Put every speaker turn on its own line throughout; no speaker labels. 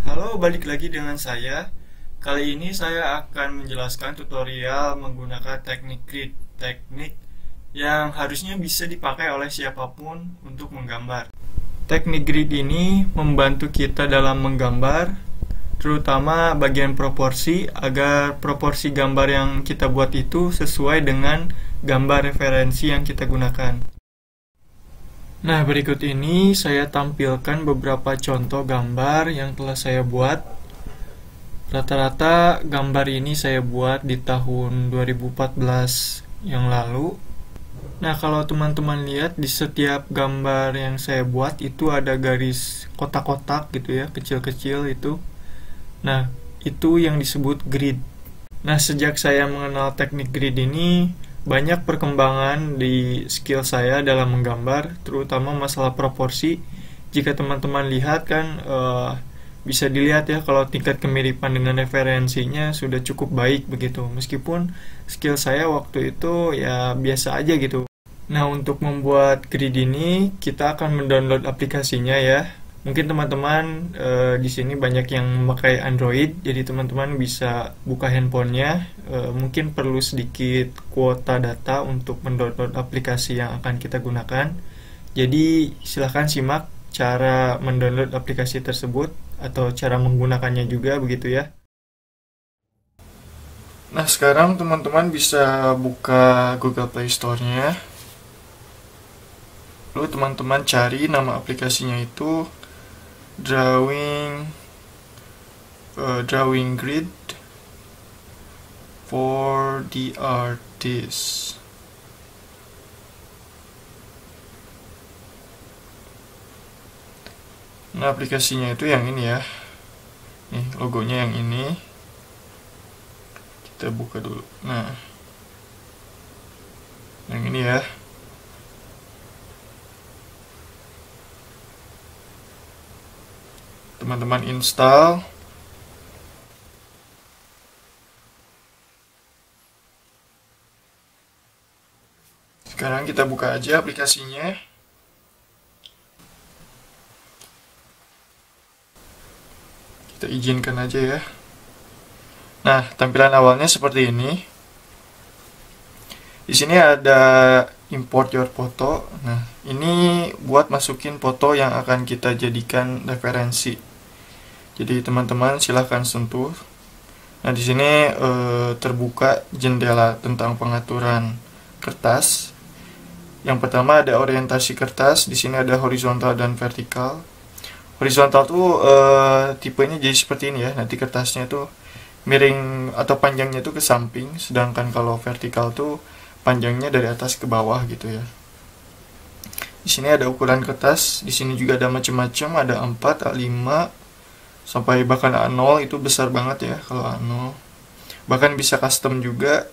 Halo, balik lagi dengan saya. Kali ini saya akan menjelaskan tutorial menggunakan teknik grid, teknik yang harusnya bisa dipakai oleh siapapun untuk menggambar. Teknik grid ini membantu kita dalam menggambar, terutama bagian proporsi, agar proporsi gambar yang kita buat itu sesuai dengan gambar referensi yang kita gunakan. Nah, berikut ini saya tampilkan beberapa contoh gambar yang telah saya buat. Rata-rata gambar ini saya buat di tahun 2014 yang lalu. Nah, kalau teman-teman lihat di setiap gambar yang saya buat itu ada garis kotak-kotak gitu ya, kecil-kecil itu. Nah, itu yang disebut grid. Nah, sejak saya mengenal teknik grid ini, banyak perkembangan di skill saya dalam menggambar, terutama masalah proporsi. Jika teman-teman lihat kan, bisa dilihat ya kalau tingkat kemiripan dengan referensinya sudah cukup baik begitu. Meskipun skill saya waktu itu ya biasa aja gitu. Nah, untuk membuat grid ini kita akan mendownload aplikasinya ya. Mungkin teman-teman di sini banyak yang memakai Android, jadi teman-teman bisa buka handphonenya. Mungkin perlu sedikit kuota data untuk mendownload aplikasi yang akan kita gunakan. Jadi silahkan simak cara mendownload aplikasi tersebut atau cara menggunakannya juga begitu ya. Nah, sekarang teman-teman bisa buka Google Play Store-nya. Lalu teman-teman cari nama aplikasinya itu drawing grid for the artist. Nah, aplikasinya itu yang ini ya. Nih, logonya yang ini. Kita buka dulu. Nah, yang ini ya. Teman-teman install. Sekarang kita buka aja aplikasinya. Kita izinkan aja ya. Nah, tampilan awalnya seperti ini. Di sini ada import your photo. Nah, ini buat masukin foto yang akan kita jadikan referensi. Jadi teman-teman silahkan sentuh. Nah, di sini terbuka jendela tentang pengaturan kertas. Yang pertama ada orientasi kertas. Di sini ada horizontal dan vertikal. Horizontal tuh tipenya jadi seperti ini ya. Nanti kertasnya tuh miring atau panjangnya tuh ke samping. Sedangkan kalau vertikal tuh panjangnya dari atas ke bawah gitu ya. Di sini ada ukuran kertas. Di sini juga ada macam-macam. Ada A4, A5, sampai bahkan A0, itu besar banget ya kalau A0. Bahkan bisa custom juga.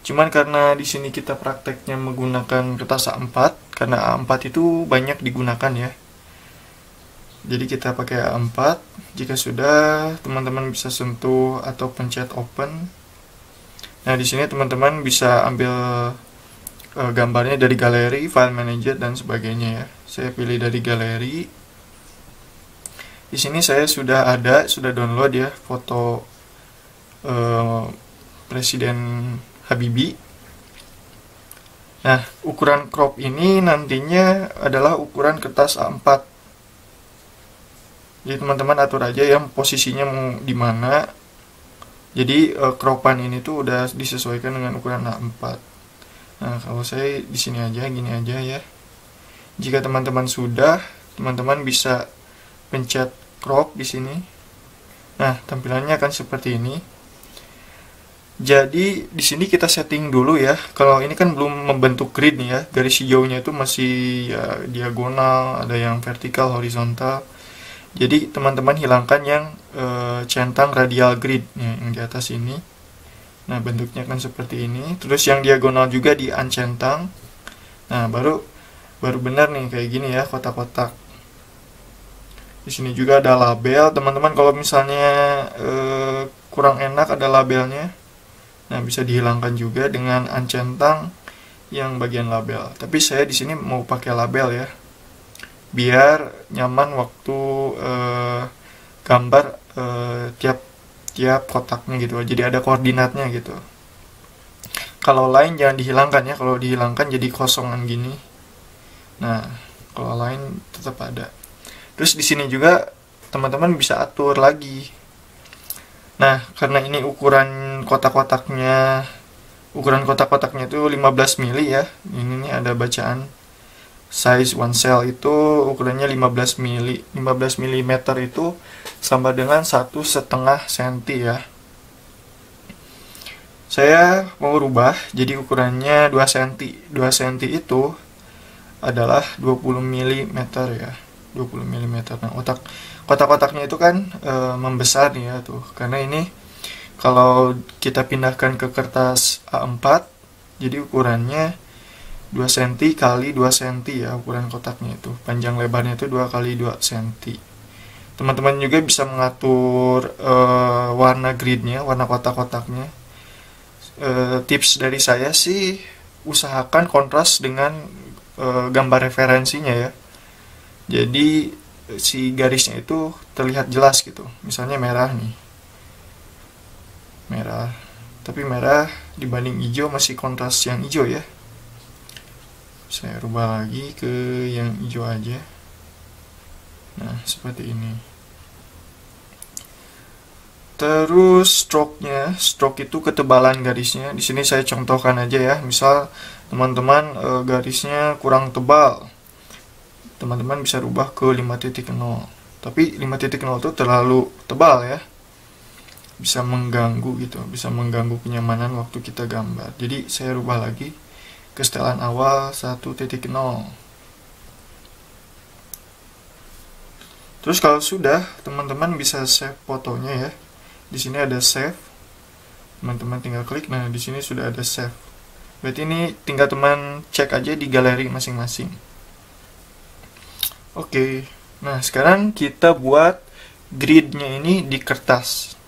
Cuman karena di sini kita prakteknya menggunakan kertas A4, karena A4 itu banyak digunakan ya. Jadi kita pakai A4. Jika sudah, teman-teman bisa sentuh atau pencet open. Nah, di sini teman-teman bisa ambil gambarnya dari galeri, file manager dan sebagainya ya. Saya pilih dari galeri. Di sini saya sudah download ya foto Presiden Habibie. Nah, ukuran crop ini nantinya adalah ukuran kertas A4. Jadi teman-teman atur aja yang posisinya mau di mana. Jadi cropan ini tuh udah disesuaikan dengan ukuran A4. Nah, kalau saya di sini aja, gini aja ya. Jika teman-teman sudah, teman-teman bisa pencet crop di sini. Nah, tampilannya akan seperti ini. Jadi di sini kita setting dulu ya. Kalau ini kan belum membentuk grid nih ya. Garis hijaunya itu masih ya, diagonal, ada yang vertikal, horizontal. Jadi teman-teman hilangkan yang centang radial grid ya, yang di atas ini. Nah, bentuknya kan seperti ini. Terus yang diagonal juga di uncentang. Nah, baru benar nih kayak gini ya, kotak-kotak. Di sini juga ada label. Teman-teman kalau misalnya kurang enak ada labelnya, nah bisa dihilangkan juga dengan uncentang yang bagian label. Tapi saya di sini mau pakai label ya, biar nyaman waktu gambar setiap kotaknya gitu. Jadi ada koordinatnya gitu. Kalau line jangan dihilangkan ya, kalau dihilangkan jadi kosongan gini. Nah, kalau line tetap ada. Terus di sini juga teman-teman bisa atur lagi. Nah, karena ini ukuran kotak-kotaknya itu 15 mili ya. Ini nih ada bacaan size one cell itu ukurannya 15 mili. 15 mm itu sama dengan 1,5 cm ya. Saya mau rubah jadi ukurannya 2 cm. 2 cm itu adalah 20 mm ya. 20 mm. Nah, kotak-kotaknya itu kan membesar nih ya tuh. Karena ini kalau kita pindahkan ke kertas A4, jadi ukurannya 2 cm kali 2 cm ya ukuran kotaknya itu. Panjang lebarnya itu 2 kali 2 cm. Teman-teman juga bisa mengatur warna gridnya, warna kotak-kotaknya. Tips dari saya sih, usahakan kontras dengan gambar referensinya ya. Jadi si garisnya itu terlihat jelas gitu. Misalnya merah nih. Merah. Tapi merah dibanding hijau masih kontras yang hijau ya. Saya rubah lagi ke yang hijau aja. Nah, seperti ini. Terus stroke itu ketebalan garisnya. Di sini saya contohkan aja ya. Misal teman-teman garisnya kurang tebal, teman-teman bisa rubah ke 5.0. Tapi 5.0 itu terlalu tebal ya. Bisa mengganggu gitu, bisa mengganggu kenyamanan waktu kita gambar. Jadi saya rubah lagi ke setelan awal 1.0. Terus kalau sudah, teman-teman bisa save fotonya ya. Di sini ada save. Teman-teman tinggal klik. Nah, di sini sudah ada save. Berarti ini tinggal teman cek aja di galeri masing-masing. Oke. Nah, sekarang kita buat gridnya ini di kertas.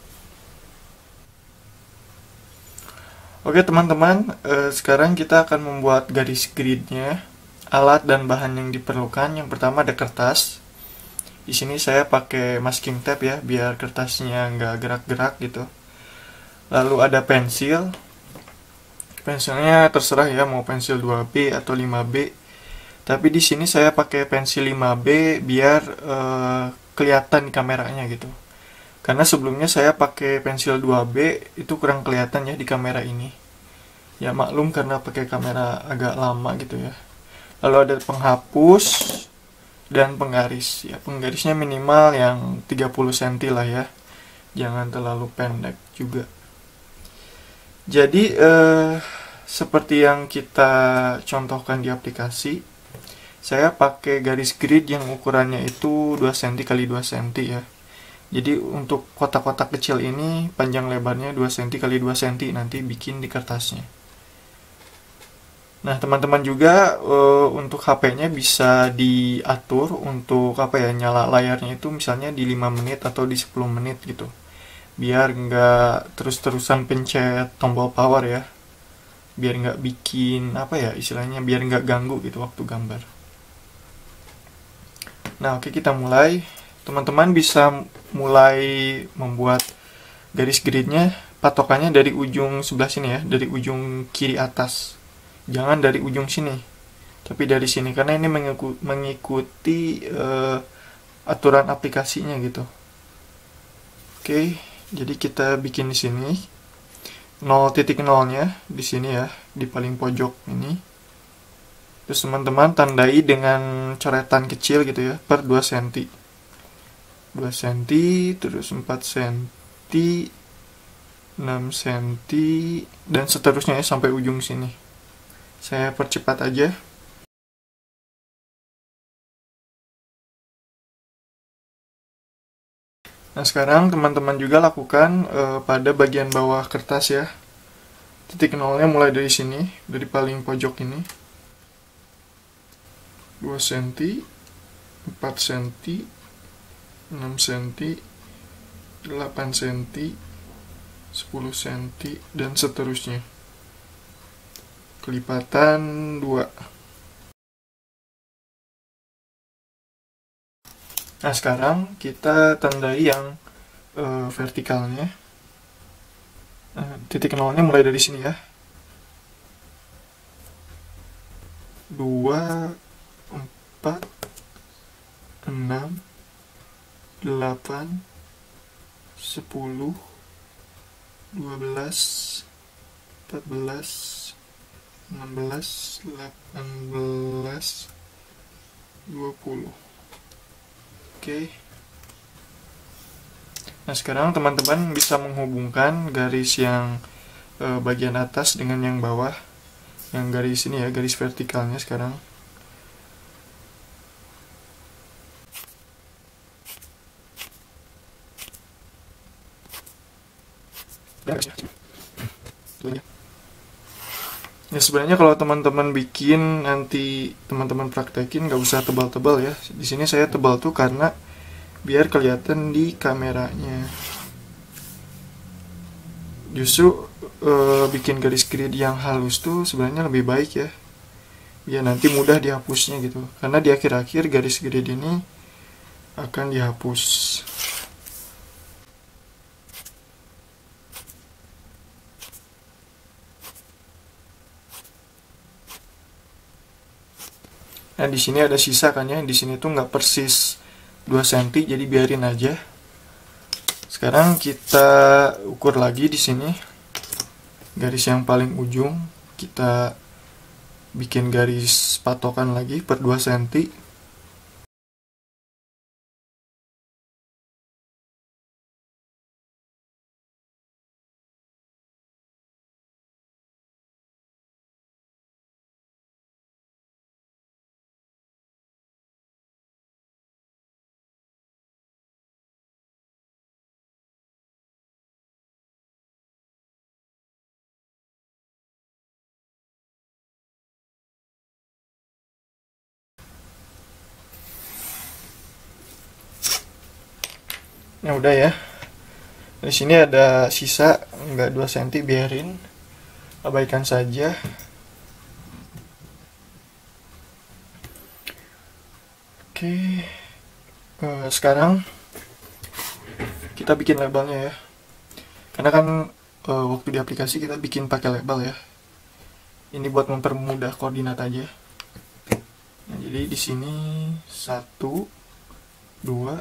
Oke, teman-teman, sekarang kita akan membuat garis gridnya. Alat dan bahan yang diperlukan, yang pertama ada kertas. Di sini saya pakai masking tape ya, biar kertasnya nggak gerak-gerak gitu. Lalu ada pensil. Pensilnya terserah ya, mau pensil 2B atau 5B. Tapi di sini saya pakai pensil 5B biar kelihatan di kameranya gitu. Karena sebelumnya saya pakai pensil 2B itu kurang kelihatan ya di kamera ini. Ya maklum karena pakai kamera agak lama gitu ya. Lalu ada penghapus dan penggaris ya, penggarisnya minimal yang 30 cm lah ya, jangan terlalu pendek juga. Jadi seperti yang kita contohkan di aplikasi, saya pakai garis grid yang ukurannya itu 2 cm kali 2 cm ya. Jadi untuk kotak-kotak kecil ini panjang lebarnya 2 cm kali 2 cm, nanti bikin di kertasnya. Nah, teman-teman juga untuk HP-nya bisa diatur untuk nyala layarnya itu misalnya di 5 menit atau di 10 menit gitu. Biar nggak terus-terusan pencet tombol power ya. Biar nggak bikin istilahnya biar nggak ganggu gitu waktu gambar. Nah, oke, kita mulai. Teman-teman bisa mulai membuat garis gridnya, patokannya dari ujung sebelah sini ya, dari ujung kiri atas. Jangan dari ujung sini, tapi dari sini, karena ini mengikuti aturan aplikasinya gitu. Oke, jadi kita bikin di sini 0.0-nya di sini ya, di paling pojok ini. Terus teman-teman tandai dengan coretan kecil gitu ya, per 2 cm. 2 cm, terus 4 cm, 6 cm, dan seterusnya ya sampai ujung sini. Saya percepat aja. Nah, sekarang teman-teman juga lakukan pada bagian bawah kertas ya. Titik nolnya mulai dari sini, dari paling pojok ini. 2 cm, 4 cm, 6 cm, 8 cm, 10 cm, dan seterusnya. Kelipatan 2. Nah, sekarang kita tandai yang vertikalnya. Nah, titik nolnya mulai dari sini ya. 2, 4, 6, 8, 10, 12, 14, 16, 18, 20. Oke. Nah, sekarang teman-teman bisa menghubungkan garis yang bagian atas dengan yang bawah. Yang garis ini ya, garis vertikalnya sekarang. Ya sebenarnya kalau teman-teman bikin nanti teman-teman praktekin nggak usah tebal-tebal ya. Di sini saya tebal tuh karena biar kelihatan di kameranya. Justru bikin garis grid yang halus tuh sebenarnya lebih baik ya, biar nanti mudah dihapusnya gitu, karena di akhir-akhir garis grid ini akan dihapus. Nah di sini ada sisa kan ya, di sini tuh nggak persis 2 cm, jadi biarin aja. Sekarang kita ukur lagi di sini. Garis yang paling ujung kita bikin garis patokan lagi per 2 cm. Nah udah ya. Di sini ada sisa nggak 2 cm, biarin, abaikan saja. Oke, sekarang kita bikin labelnya ya. Karena kan waktu di aplikasi kita bikin pakai label ya. Ini buat mempermudah koordinat aja. Nah, jadi di sini 1, 2,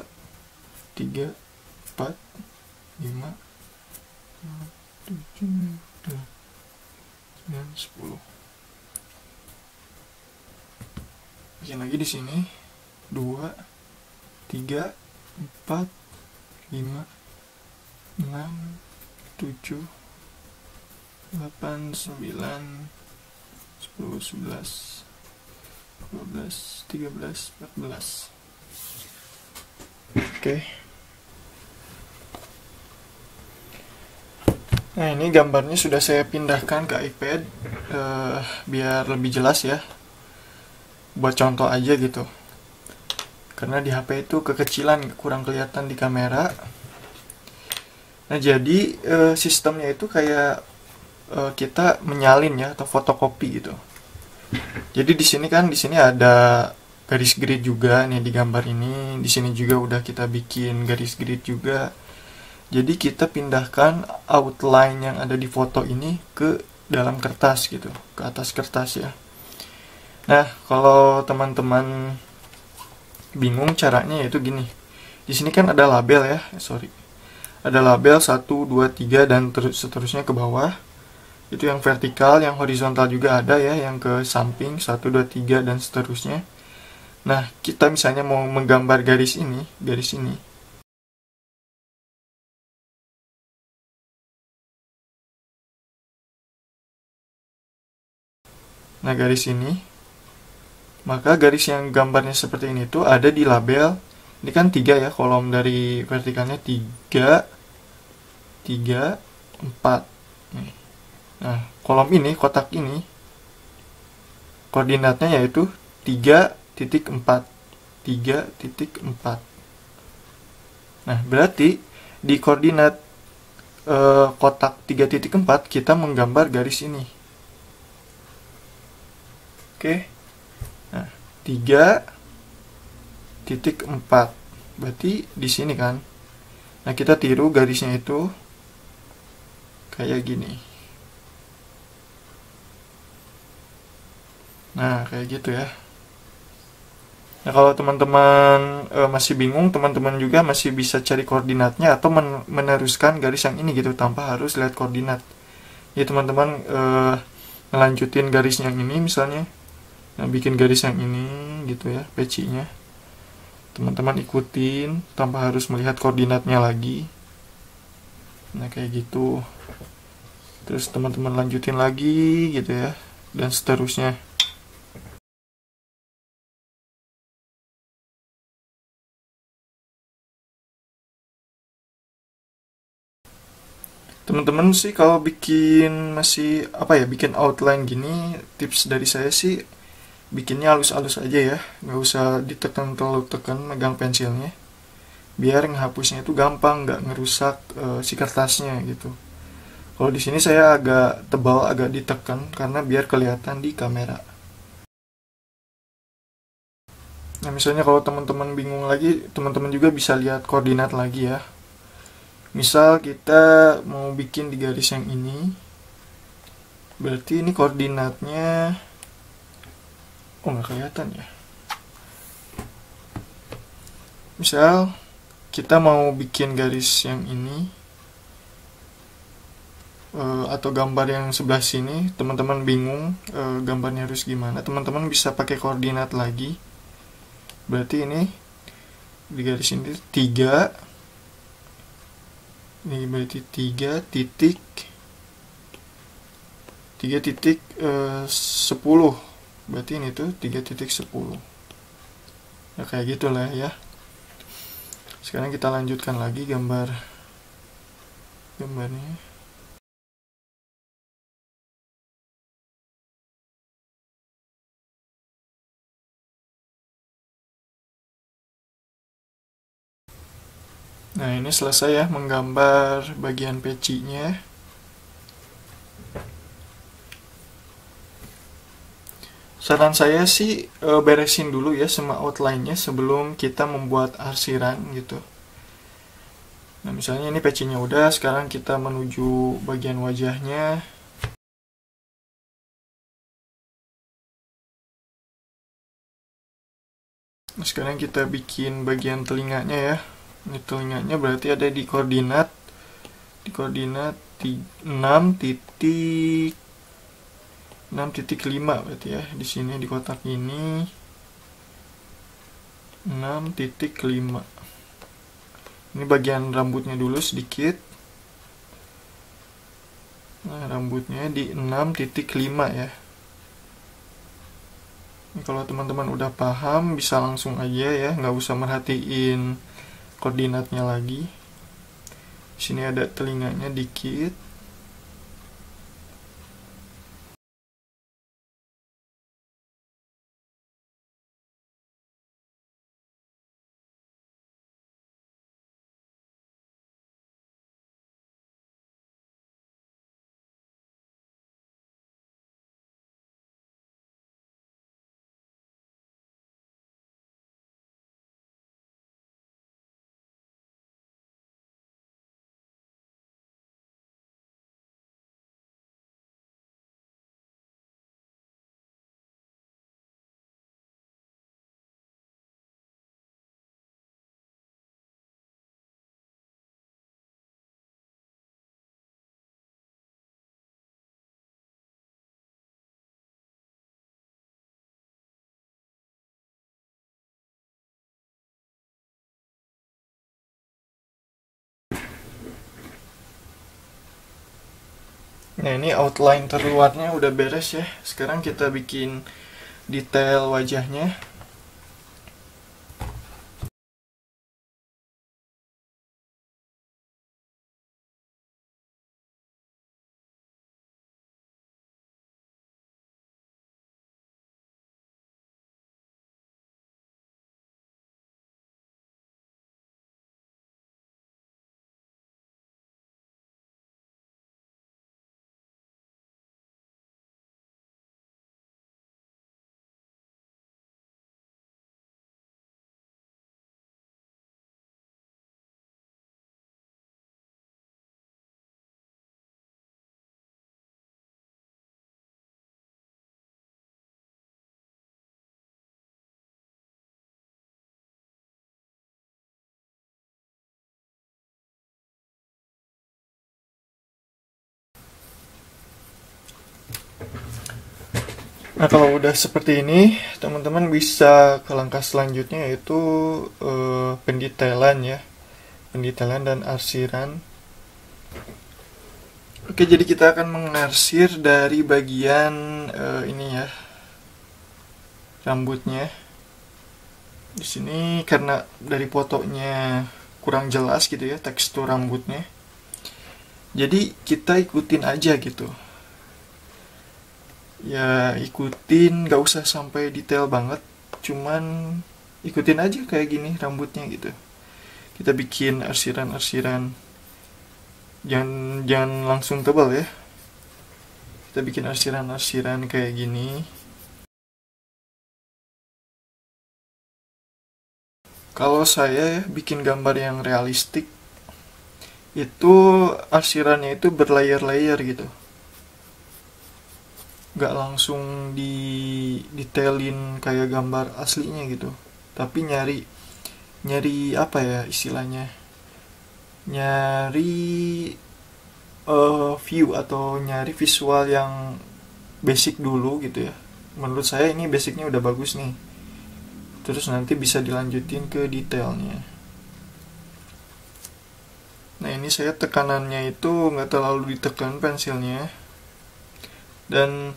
3, 4, 5, 7, 9, 10. Bikin lagi di sini 2, 3, 4, 5, 6, 7, 8, 9, 10, 11, 12, 13, 14. Oke. Nah ini gambarnya sudah saya pindahkan ke iPad biar lebih jelas ya, buat contoh aja gitu, karena di HP itu kekecilan, kurang kelihatan di kamera. Nah jadi sistemnya itu kayak kita menyalin ya, atau fotokopi gitu. Jadi di sini kan, di sini ada garis grid juga nih di gambar ini. Di sini juga udah kita bikin garis grid juga. Jadi kita pindahkan outline yang ada di foto ini ke dalam kertas gitu, ke atas kertas ya. Nah, kalau teman-teman bingung caranya yaitu gini. Di sini kan ada label ya, Ada label 1, 2, 3 dan seterusnya ke bawah. Itu yang vertikal, yang horizontal juga ada ya, yang ke samping 1, 2, 3 dan seterusnya. Nah, kita misalnya mau menggambar garis ini. Nah, garis ini. Maka garis yang gambarnya seperti ini tuh ada di label. Ini kan 3 ya, kolom dari vertikalnya 3, 3, 4. Nah, kolom ini, kotak ini, koordinatnya yaitu 3.4. 3.4. Nah, berarti di koordinat kotak 3.4 kita menggambar garis ini. Oke. Nah, 3.4. Berarti di sini kan. Nah, kita tiru garisnya itu. kayak gini. Nah, kayak gitu ya. Nah, kalau teman-teman masih bingung, teman-teman juga masih bisa cari koordinatnya atau meneruskan garis yang ini gitu tanpa harus lihat koordinat. Ya teman-teman ngelanjutin garis yang ini misalnya, nah, bikin garis yang ini gitu ya, pecinya. Teman-teman ikutin tanpa harus melihat koordinatnya lagi. Nah, kayak gitu. Terus teman-teman lanjutin lagi gitu ya, dan seterusnya. Teman-teman sih kalau bikin masih apa ya, bikin outline gini, tips dari saya sih bikinnya halus-halus aja ya, nggak usah ditekan terlalu tekan megang pensilnya, biar ngehapusnya itu gampang, nggak ngerusak si kertasnya gitu. Kalau di sini saya agak tebal, agak ditekan karena biar kelihatan di kamera. Nah, misalnya kalau teman-teman bingung lagi, teman-teman juga bisa lihat koordinat lagi ya. Misal kita mau bikin di garis yang ini, berarti ini koordinatnya, oh nggak kelihatan ya. Misal kita mau bikin garis yang ini atau gambar yang sebelah sini, teman-teman bingung gambarnya harus gimana, teman-teman bisa pakai koordinat lagi. Berarti ini di garis ini 3, ini berarti 3 titik 10, berarti ini tuh 3.10. Ya kayak gitulah ya. Sekarang kita lanjutkan lagi gambarnya. Nah, ini selesai ya menggambar bagian pecinya. Saran saya sih beresin dulu ya semua outline-nya sebelum kita membuat arsiran gitu. Nah, misalnya ini pecinya udah, sekarang kita menuju bagian wajahnya. Nah, sekarang kita bikin bagian telinganya ya. Ini telinganya berarti ada di koordinat 6.5 berarti ya. Di sini di kotak ini 6.5. Ini bagian rambutnya dulu sedikit. Nah, rambutnya di 6.5 ya. Ini kalau teman-teman udah paham bisa langsung aja ya, nggak usah merhatiin koordinatnya lagi. Di sini ada telinganya dikit. Nah, ini outline terluarnya udah beres ya. Sekarang kita bikin detail wajahnya. Nah, kalau udah seperti ini, teman-teman bisa ke langkah selanjutnya, yaitu pendetailan ya. Pendetailan dan arsiran. Oke, jadi kita akan mengarsir dari bagian ini ya, rambutnya. Di sini karena dari fotonya kurang jelas gitu ya tekstur rambutnya. Jadi kita ikutin aja gitu. Ya ikutin, gak usah sampai detail banget. Cuman ikutin aja kayak gini rambutnya gitu. Kita bikin arsiran-arsiran. Jangan langsung tebal ya. Kita bikin arsiran-arsiran kayak gini. Kalau saya ya bikin gambar yang realistik, itu arsirannya itu berlayer-layer gitu, nggak langsung di detailin kayak gambar aslinya gitu, tapi nyari nyari apa ya istilahnya, nyari view atau nyari visual yang basic dulu gitu ya. Menurut saya ini basicnya udah bagus nih, terus nanti bisa dilanjutin ke detailnya. Nah, ini saya tekanannya itu nggak terlalu ditekan pensilnya. Dan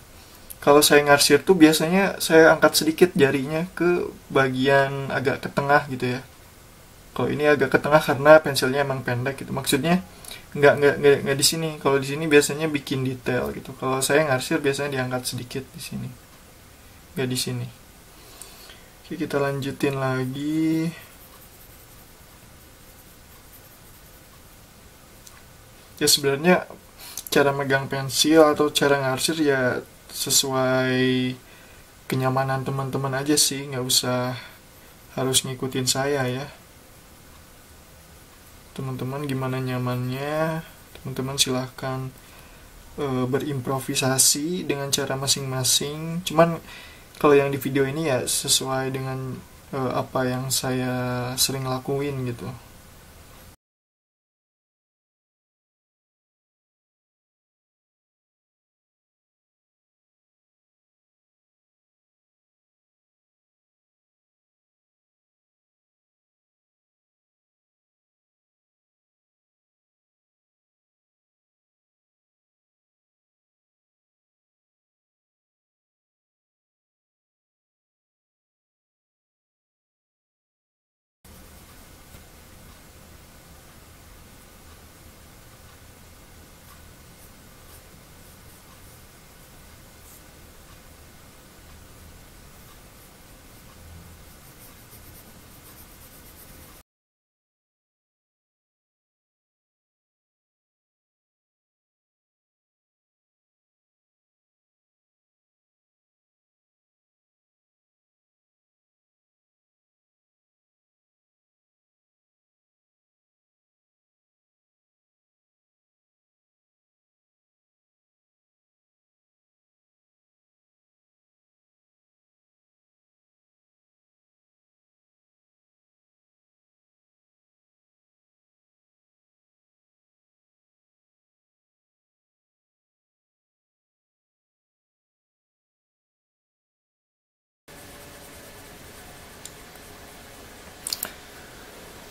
kalau saya ngarsir tuh biasanya saya angkat sedikit jarinya ke bagian agak ke tengah gitu ya. Kalau ini agak ke tengah karena pensilnya emang pendek gitu. Maksudnya nggak di sini. Kalau di sini biasanya bikin detail gitu. Kalau saya ngarsir biasanya diangkat sedikit di sini. Nggak di sini. Oke, kita lanjutin lagi. Ya sebenarnya cara megang pensil atau cara ngarsir ya sesuai kenyamanan teman-teman aja sih, nggak usah harus ngikutin saya ya. Teman-teman gimana nyamannya, teman-teman silahkan berimprovisasi dengan cara masing-masing. Cuman kalau yang di video ini ya sesuai dengan apa yang saya sering lakuin gitu.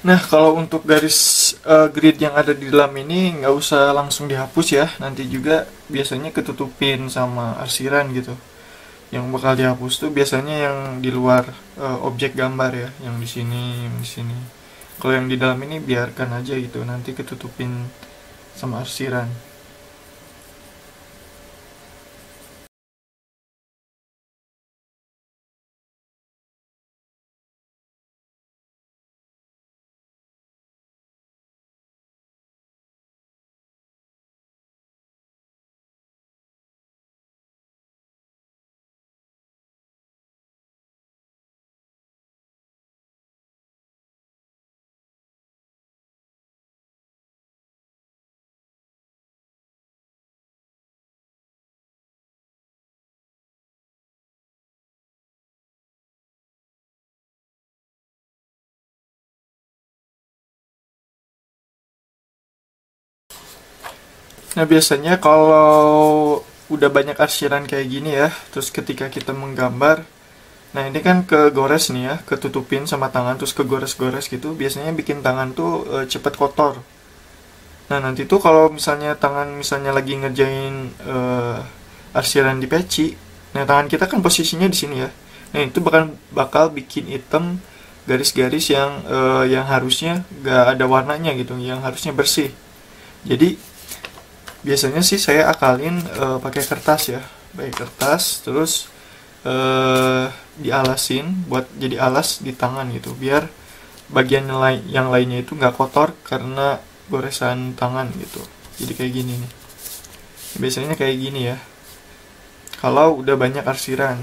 Nah, kalau untuk garis grid yang ada di dalam ini nggak usah langsung dihapus ya. Nanti juga biasanya ketutupin sama arsiran gitu. Yang bakal dihapus tuh biasanya yang di luar objek gambar ya, yang di sini, yang di sini. Kalau yang di dalam ini biarkan aja gitu, nanti ketutupin sama arsiran. Nah, biasanya kalau udah banyak arsiran kayak gini ya, terus ketika kita menggambar, nah ini kan kegores nih ya, ketutupin sama tangan terus kegores-gores gitu, biasanya bikin tangan tuh cepet kotor. Nah nanti tuh kalau misalnya tangan misalnya lagi ngerjain arsiran di peci, nah tangan kita kan posisinya di sini ya, nah itu bakal bikin hitam garis-garis yang harusnya gak ada warnanya gitu, yang harusnya bersih. Jadi biasanya sih saya akalin pakai kertas ya, pakai kertas terus dialasin buat jadi alas di tangan gitu, biar bagian yang lainnya itu nggak kotor karena goresan tangan gitu. Jadi kayak gini nih, biasanya kayak gini ya kalau udah banyak arsiran.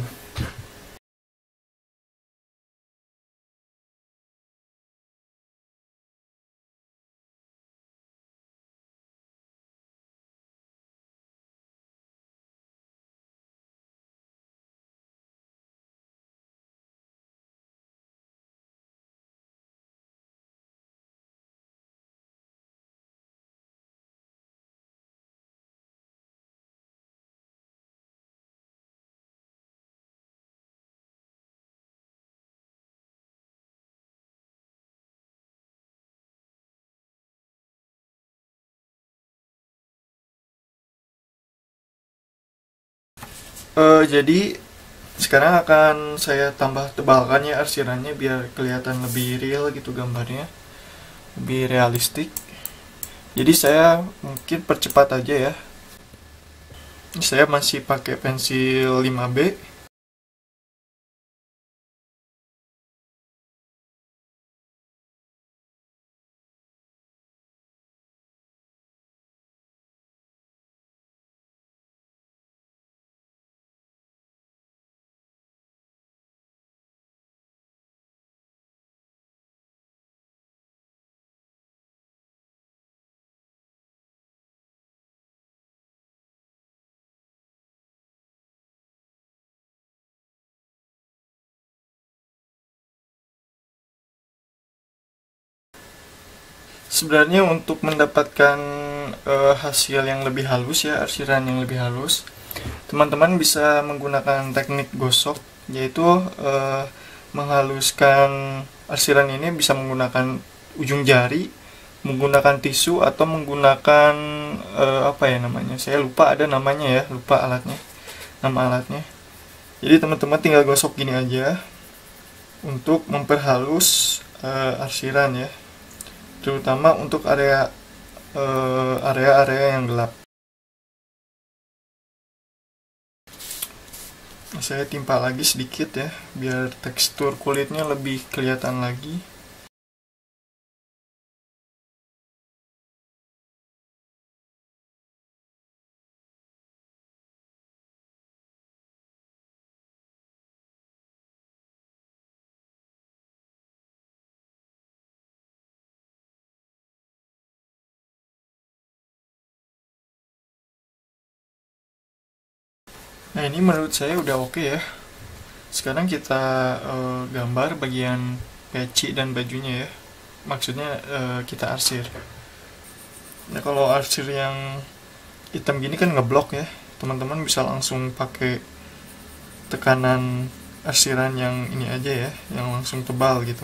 Jadi sekarang akan saya tambah tebalkan ya arsirannya biar kelihatan lebih real gitu gambarnya, lebih realistik. Jadi saya mungkin percepat aja ya. Saya masih pakai pensil 5B. Sebenarnya untuk mendapatkan hasil yang lebih halus ya, arsiran yang lebih halus, teman-teman bisa menggunakan teknik gosok, yaitu menghaluskan arsiran ini bisa menggunakan ujung jari, menggunakan tisu, atau menggunakan apa ya namanya, saya lupa ada namanya ya, lupa nama alatnya. Jadi teman-teman tinggal gosok gini aja untuk memperhalus arsiran ya, terutama untuk area-area yang gelap. Saya timpa lagi sedikit ya, biar tekstur kulitnya lebih kelihatan lagi. Nah ini menurut saya udah oke ya. Sekarang kita gambar bagian peci dan bajunya ya. Maksudnya kita arsir. Nah kalau arsir yang hitam gini kan ngeblok ya. Teman-teman bisa langsung pakai tekanan arsiran yang ini aja ya, yang langsung tebal gitu.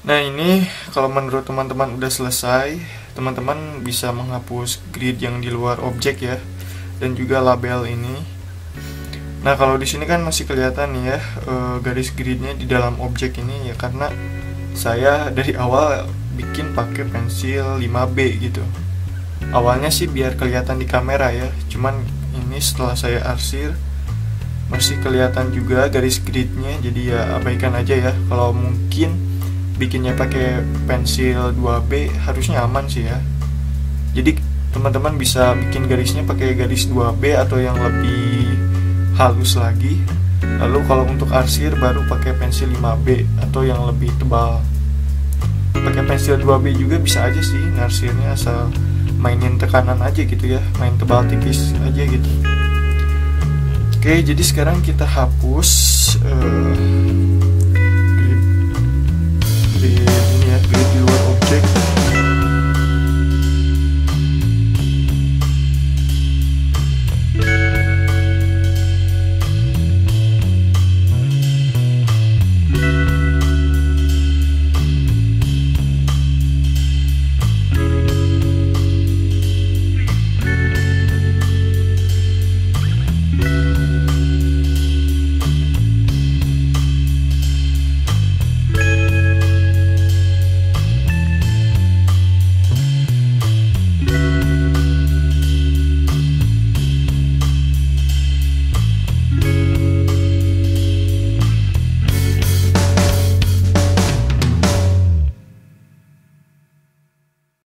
Nah ini kalau menurut teman-teman udah selesai, teman-teman bisa menghapus grid yang di luar objek ya, dan juga label ini. Nah kalau di sini kan masih kelihatan nih ya garis gridnya di dalam objek ini ya, karena saya dari awal bikin pakai pensil 5B gitu. Awalnya sih biar kelihatan di kamera ya, cuman ini setelah saya arsir masih kelihatan juga garis gridnya, jadi ya abaikan aja ya. Kalau mungkin bikinnya pakai pensil 2B harusnya aman sih ya. Jadi teman-teman bisa bikin garisnya pakai garis 2B atau yang lebih halus lagi. Lalu kalau untuk arsir baru pakai pensil 5B atau yang lebih tebal. Pakai pensil 2B juga bisa aja sih ngarsirnya, asal mainin tekanan aja gitu ya, main tebal tipis aja gitu. Oke, jadi sekarang kita hapus